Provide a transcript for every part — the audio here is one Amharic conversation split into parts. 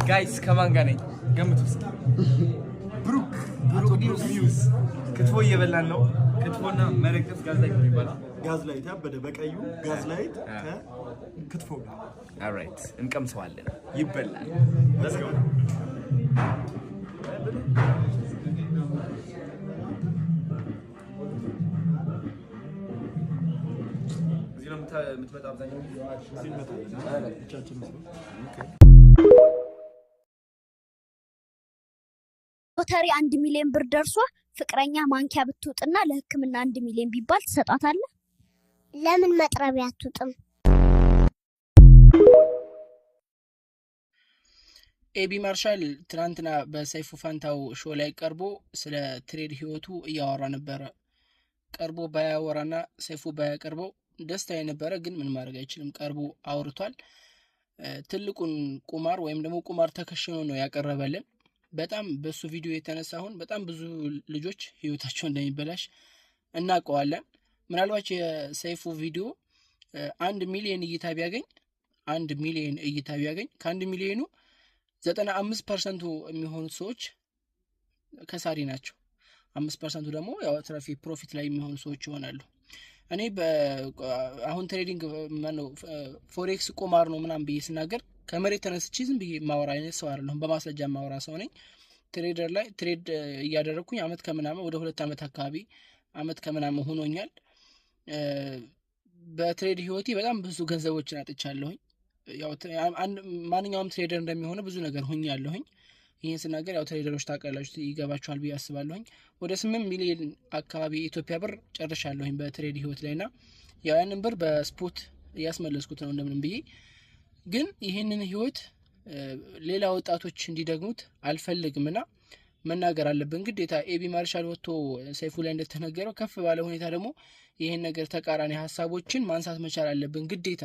ጋይስ ከማን ጋር ነኝ ገምቱስ? ብሩክ ኒውስ ክትፎ እየበላን ነው። ክትፎና መረቅስ ጋዝ ላይ ነው የሚባለው። ጋዝ ላይ ታበደ በቀዩ ጋዝ ላይ ከክትፎ ጋር ኦልራይት እንቀምሰዋለን። ይበላል። ሌትስ ጎ የምትመጣ አብዛኛው ሎተሪ 1 ሚሊዮን ብር ደርሷ ፍቅረኛ ማንኪያ ብትውጥና ለሕክምና 1 ሚሊዮን ቢባል ትሰጣታለህ? ለምን መጥረቢያ አትውጥም? ኤቢ ማርሻል ትናንትና በሰይፉ ፋንታው ሾው ላይ ቀርቦ ስለ ትሬድ ህይወቱ እያወራ ነበረ። ቀርቦ ባያወራና ሰይፉ ባያቀርበው ደስታ የነበረ ግን ምን ማድረግ አይችልም። ቀርቦ አውርቷል። ትልቁን ቁማር ወይም ደግሞ ቁማር ተከሽኖ ነው ያቀረበልን። በጣም በሱ ቪዲዮ የተነሳ አሁን በጣም ብዙ ልጆች ህይወታቸው እንደሚበላሽ እናውቀዋለን። ምናልባት የሰይፉ ቪዲዮ 1 ሚሊዮን እይታ ቢያገኝ ከ1 ሚሊዮኑ 95% የሚሆኑ ሰዎች ከሳሪ ናቸው። 5% ደግሞ ያው ትራፊ ፕሮፊት ላይ የሚሆኑ ሰዎች ይሆናሉ። እኔ አሁን ትሬዲንግ ማነው ፎሬክስ ቁማር ነው ምናምን ብዬ ስናገር ከመሬት ተነስቼ ዝም ብዬ ማወራ አይነት ሰው አይደለሁም። በማስረጃ ማወራ ሰው ነኝ። ትሬደር ላይ ትሬድ እያደረኩኝ አመት ከምናምን ወደ 2 አመት አካባቢ አመት ከምናምን ሆኖኛል። በትሬድ ህይወቴ በጣም ብዙ ገንዘቦችን አጥቻለሁኝ። ያው ማንኛውም ትሬደር እንደሚሆነው ብዙ ነገር ሆኛለሁኝ። ይሄን ስናገር ያው ትሬደሮች ታውቃላችሁ ይገባችኋል ብዬ አስባለሁኝ። ወደ 8 ሚሊዮን አካባቢ ኢትዮጵያ ብር ጨርሻለሁኝ በትሬድ ህይወት ላይና ያው ያንን ብር በስፖት እያስመለስኩት ነው እንደምንም ብዬ። ግን ይሄንን ህይወት ሌላ ወጣቶች እንዲደግሙት አልፈልግምና መናገር አለብን ግዴታ። ኤቢ ማርሻል ወጥቶ ሰይፉ ላይ እንደተነገረው ከፍ ባለ ሁኔታ ደግሞ ይሄን ነገር ተቃራኒ ሐሳቦችን ማንሳት መቻል አለብን ግዴታ።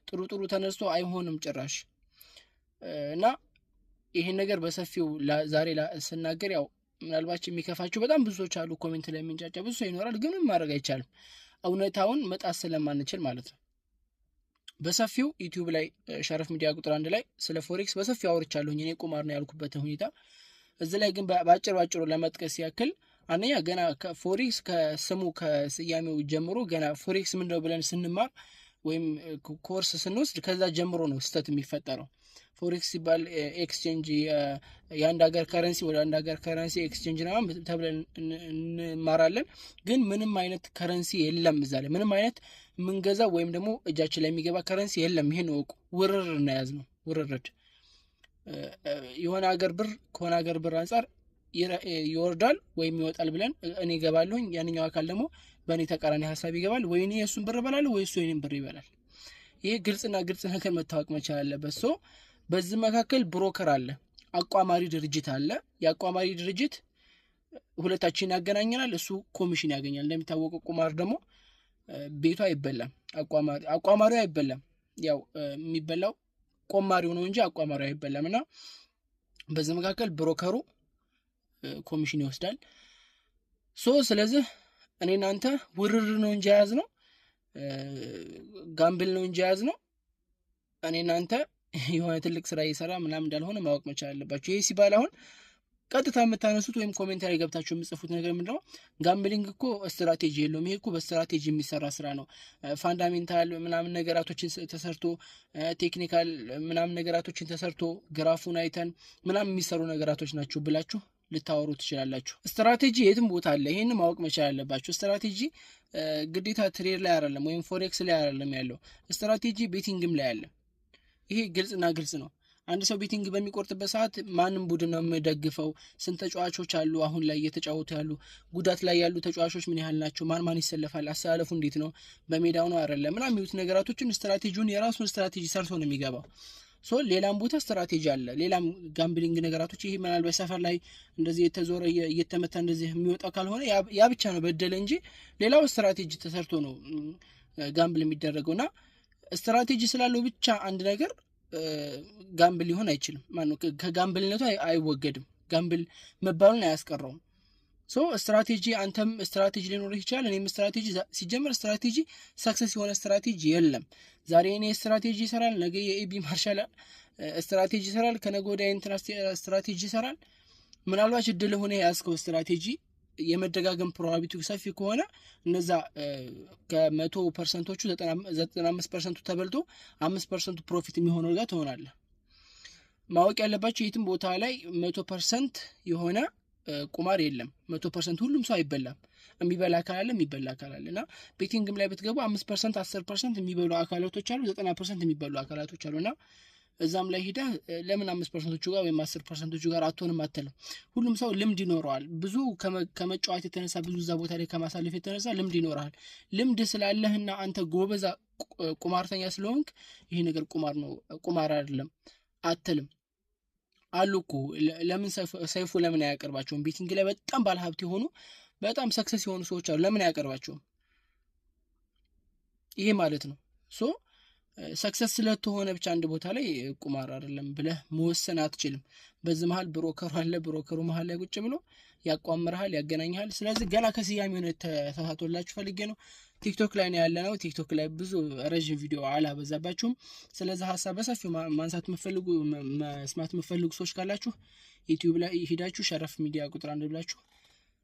ጥሩ ተነስቶ አይሆንም ጭራሽ እና ይሄን ነገር በሰፊው ዛሬ ስናገር ያው ምናልባት የሚከፋችሁ በጣም ብዙዎች አሉ። ኮሜንት ላይ የሚንጫጫ ብዙ ሰው ይኖራል። ግን ማድረግ አይቻልም እውነታውን መጣስ ስለማንችል ማለት ነው። በሰፊው ዩቲዩብ ላይ ሸረፍ ሚዲያ ቁጥር 1 ላይ ስለ ፎሬክስ በሰፊው አውርቻለሁኝ። እኔ ቁማር ነው ያልኩበት ሁኔታ እዚህ ላይ ግን ባጭሩ ለመጥቀስ ያክል አንደኛ ገና ፎሬክስ ከስሙ ከስያሜው ጀምሮ ገና ፎሬክስ ምንድነው ብለን ስንማር ወይም ኮርስ ስንወስድ ከዛ ጀምሮ ነው ስተት የሚፈጠረው። ፎሬክስ ሲባል ኤክስቼንጅ የአንድ ሀገር ከረንሲ ወደ አንድ ሀገር ከረንሲ ኤክስቼንጅ ነው ተብለን እንማራለን። ግን ምንም አይነት ከረንሲ የለም እዛ ላይ ምንም አይነት ምንገዛ ወይም ደግሞ እጃችን ላይ የሚገባ ከረንሲ የለም። ይሄን ወቁ። ውርር እና ያዝ ነው ውርርድ። የሆነ ሀገር ብር ከሆነ ሀገር ብር አንፃር ይወርዳል ወይም ይወጣል ብለን እኔ ገባለሁኝ፣ ያንኛው አካል ደግሞ በእኔ ተቃራኒ ሐሳብ ይገባል። ወይ እኔ የሱን ብር እበላለሁ ወይ እሱ የኔን ብር ይበላል። ይሄ ግልጽ ነገር መታወቅ መቻል አለበት። ሶ በዚህ መካከል ብሮከር አለ፣ አቋማሪ ድርጅት አለ። የአቋማሪ ድርጅት ሁለታችን ያገናኘናል፣ እሱ ኮሚሽን ያገኛል። እንደሚታወቀው ቁማር ደግሞ ቤቱ አይበላም፣ አቋማሪው አይበላም። ያው የሚበላው ቆማሪው ነው እንጂ አቋማሪው አይበላምና በዚህ መካከል ብሮከሩ ኮሚሽን ይወስዳል። ሶ ስለዚህ እኔና አንተ ውርር ነው እንጂ ያዝ ነው ጋምብል ነው እንጂ ያዝ ነው እኔና አንተ የሆነ ትልቅ ስራ እየሰራ ምናምን እንዳልሆነ ማወቅ መቻል አለባችሁ። ይሄ ሲባል አሁን ቀጥታ የምታነሱት ወይም ኮሜንት ላይ ገብታችሁ የምጽፉት ነገር ምንድነው? ጋምብሊንግ እኮ ስትራቴጂ የለውም። ይሄ እኮ በስትራቴጂ የሚሰራ ስራ ነው። ፋንዳሜንታል ምናምን ነገራቶችን ተሰርቶ ቴክኒካል ምናምን ነገራቶችን ተሰርቶ ግራፉን አይተን ምናምን የሚሰሩ ነገራቶች ናቸው ብላችሁ ልታወሩ ትችላላችሁ። ስትራቴጂ የትም ቦታ አለ። ይሄን ማወቅ መቻል አለባችሁ። ስትራቴጂ ግዴታ ትሬድ ላይ አይደለም ወይም ፎሬክስ ላይ አይደለም ያለው። ስትራቴጂ ቤቲንግም ላይ አለ። ይሄ ግልጽ ነው። አንድ ሰው ቤቲንግ በሚቆርጥበት ሰዓት ማንም ቡድን ነው የሚደግፈው፣ ስንት ተጫዋቾች አሉ አሁን ላይ እየተጫወቱ ያሉ፣ ጉዳት ላይ ያሉ ተጫዋቾች ምን ያህል ናቸው፣ ማን ይሰለፋል፣ አሰላለፉ እንዴት ነው፣ በሜዳው ነው አይደለም ምናምን የሚሉት ነገራቶችን ስትራቴጂውን የራሱን ስትራቴጂ ሰርቶ ነው የሚገባው። ሶ ሌላም ቦታ ስትራቴጂ አለ። ሌላም ጋምብሊንግ ነገራቶች ይሄ ምናልባት ሰፈር ላይ እንደዚህ የተዞረ እየተመታ እንደዚህ የሚወጣው ካልሆነ ያ ብቻ ነው በደለ እንጂ ሌላው ስትራቴጂ ተሰርቶ ነው ጋምብል የሚደረገውና ስትራቴጂ ስላለው ብቻ አንድ ነገር ጋምብል ሊሆን አይችልም። ማነው ከጋምብልነቱ አይወገድም። ጋምብል መባሉን አያስቀረውም። ሶ ስትራቴጂ አንተም ስትራቴጂ ሊኖርህ ይችላል። እኔም ስትራቴጂ ሲጀምር ስትራቴጂ ሰክሰስ የሆነ ስትራቴጂ የለም። ዛሬ እኔ ስትራቴጂ ይሰራል፣ ነገ የኤቢ ማርሻል ስትራቴጂ ይሰራል። ከነገ ወዲያ እንትና ስትራቴጂ ይሰራል። ምናልባት እድል ሆነ ያስከው ስትራቴጂ የመደጋገም ፕሮባቢሊቲው ሰፊ ከሆነ እነዛ ከ100%ዎቹ 95% ተበልቶ 5% ፕሮፊት የሚሆነው ጋር ትሆናለህ። ማወቅ ያለባችሁ የትም ቦታ ላይ 100% የሆነ ቁማር የለም። 100% ሁሉም ሰው አይበላም። የሚበላ አካል አለ፣ የሚበላ አካል አለ። እና ቤቲንግም ላይ ብትገቡ 5% 10% የሚበሉ አካላቶች አሉ፣ 90% የሚበሉ አካላቶች አሉና እዛም ላይ ሄዳ ለምን 5%ዎቹ ጋር ወይም 10%ዎቹ ጋር አትሆንም አትልም። ሁሉም ሰው ልምድ ይኖረዋል። ብዙ ከመጫወት የተነሳ ብዙ እዛ ቦታ ላይ ከማሳለፍ የተነሳ ልምድ ይኖራል። ልምድ ስላለህና አንተ ጎበዛ ቁማርተኛ ስለሆንክ ይሄ ነገር ቁማር ነው ቁማር አይደለም አትልም። አሉ እኮ ለምን ሰይፉ ለምን አያቀርባቸውም? ቤቲንግ ላይ በጣም ባለሀብት የሆኑ በጣም ሰክሰስ የሆኑ ሰዎች አሉ። ለምን አያቀርባቸውም? ይሄ ማለት ነው ሶ ሰክሰስ ስለተሆነ ብቻ አንድ ቦታ ላይ ቁማር አይደለም ብለህ መወሰን አትችልም። በዚህ መሃል ብሮከሩ አለ። ብሮከሩ መሃል ላይ ቁጭ ብሎ ያቋምርሃል፣ ያገናኝሃል። ስለዚህ ገና ከስያሜው ነው ተሳቶላችሁ ፈልጌ ነው። ቲክቶክ ላይ ነው ያለነው። ቲክቶክ ላይ ብዙ ረጅም ቪዲዮ አላበዛባችሁም። ስለዚህ ሀሳብ በሰፊው ማንሳት የምትፈልጉ መስማት የምትፈልጉ ሰዎች ካላችሁ ዩቲዩብ ላይ ሄዳችሁ ሸረፍ ሚዲያ ቁጥር 1 ብላችሁ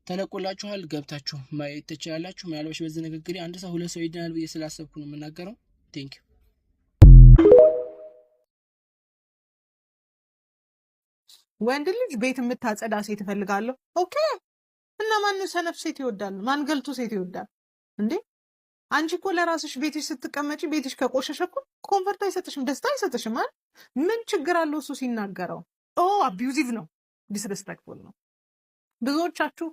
ተለቆላችኋል፣ ገብታችሁ ማየት ትችላላችሁ። ምናልባት በዚህ ንግግሬ አንድ ሰው ሁለት ሰው ይድናል ብዬ ስላሰብኩ ነው የምናገረው። ቴንክ ዩ። ወንድ ልጅ ቤት የምታጸዳ ሴት እፈልጋለሁ። ኦኬ። እና ማን ሰነፍ ሴት ይወዳል? ማን ገልቱ ሴት ይወዳል እንዴ? አንቺ እኮ ለራስሽ ቤትሽ ስትቀመጪ ቤትሽ ከቆሸሸ እኮ ኮንፈርት አይሰጥሽም፣ ደስታ አይሰጥሽም አይደል? ምን ችግር አለው እሱ ሲናገረው? አቢዩዚቭ ነው፣ ዲስሬስፔክትፉል ነው። ብዙዎቻችሁ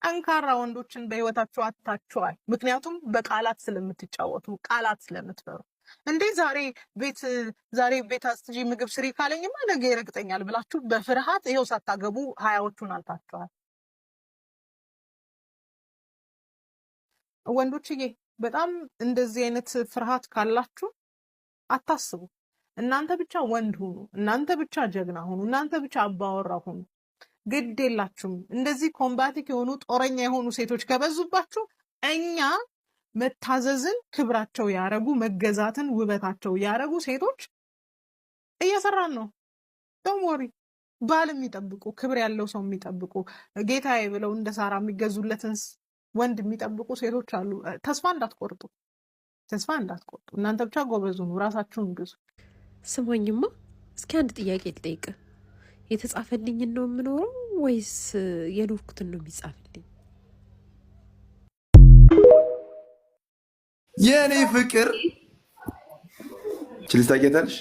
ጠንካራ ወንዶችን በህይወታችሁ አታችኋል። ምክንያቱም በቃላት ስለምትጫወቱ፣ ቃላት ስለምትፈሩ። እንዴ ዛሬ ቤት አስትጂ ምግብ ስሪ ካለኝማ ነገ ይረግጠኛል ብላችሁ በፍርሃት ይኸው ሳታገቡ 20ዎቹን አልፋችኋል። ወንዶችዬ በጣም እንደዚህ አይነት ፍርሃት ካላችሁ አታስቡ። እናንተ ብቻ ወንድ ሁኑ፣ እናንተ ብቻ ጀግና ሁኑ፣ እናንተ ብቻ አባወራ ሁኑ። ግድ የላችሁም። እንደዚህ ኮምባቲክ የሆኑ ጦረኛ የሆኑ ሴቶች ከበዙባችሁ እኛ መታዘዝን ክብራቸው ያረጉ መገዛትን ውበታቸው ያረጉ ሴቶች እየሰራን ነው። ደሞሪ ባል የሚጠብቁ ክብር ያለው ሰው የሚጠብቁ ጌታዬ ብለው እንደ ሳራ የሚገዙለትን ወንድ የሚጠብቁ ሴቶች አሉ። ተስፋ እንዳትቆርጡ፣ ተስፋ እንዳትቆርጡ። እናንተ ብቻ ጎበዙ ነው፣ ራሳችሁን ግዙ። ስማኝማ እስኪ አንድ ጥያቄ ልጠይቅ። የተጻፈልኝን ነው የምኖረው ወይስ የኖርኩትን ነው የሚጻፍልኝ? የኔ ፍቅር ችልስ ታውቂያታለሽ?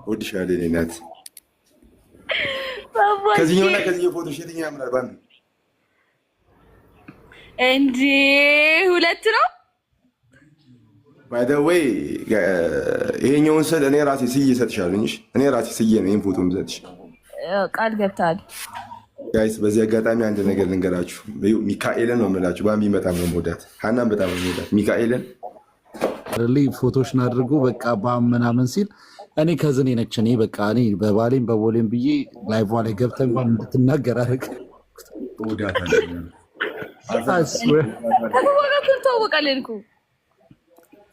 ወድሻለሁ የኔ ናት። ከዚህኛውና ከዚህኛው ፎቶሽ የትኛው ያምራል? ባንዱ እንዴ ሁለት ነው። ባይ ዘ ዌይ ይሄኛውን ስል እኔ ራሴ ስዬ እሰጥሻለሁ። እኔ ራሴ ስዬ ነው ይሄን ፎቶ የምሰጥሽ። ቃል ገብታል። ጋይስ በዚህ አጋጣሚ አንድ ነገር ልንገራችሁ። ሚካኤልን ነው የምላችሁ። ባምቢ በጣም ነው የምወዳት፣ ሀናን በጣም ነው የምወዳት። ሚካኤልን ፎቶሽን አድርጎ በቃ ምናምን ሲል እኔ ከዝኔ ነች። እኔ በቃ እኔ በባሌም በቦሌም ብዬ ላይቭ ላይ ገብተህ እንኳን እንድትናገር አደረግ ተዋወቃለን እኮ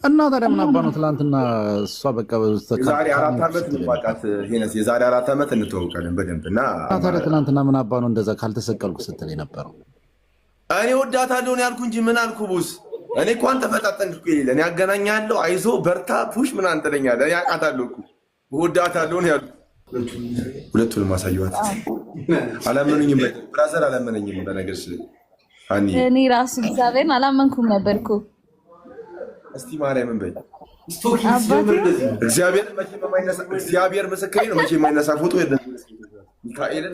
እና ታዲያ ምን አባ ነው ትላንትና እሷ በቃ የዛሬ 4 ዓመት እንዋቃት ሄነስ የዛሬ 4 ዓመት እንተዋወቃለን በደንብ። እና ታዲያ ትላንትና ምን አባ ነው እንደዛ ካልተሰቀልኩ ስትል የነበረው? እኔ ወዳታለሁ ነው ያልኩ እንጂ ምን አልኩ ቡስ? እኔ እንኳን ተፈጣጠንኩ ይል እኔ ያገናኛለሁ አይዞ በርታ ፑሽ ምን አንተለኛለህ። እኔ አውቃታለሁ እኮ ወዳታለሁ ነው ያልኩ። ሁለቱንም አሳየኋት። አላመኑኝም፣ ብራዘር አላመነኝም። በነገር ስለ እኔ ራሱ እግዚአብሔርን አላመንኩም ነበርኩ። እስቲ ማርያምን በይ እግዚአብሔር ምስክሬ ነው። መቼ የማይነሳ ፎቶ የለም። ሚካኤልን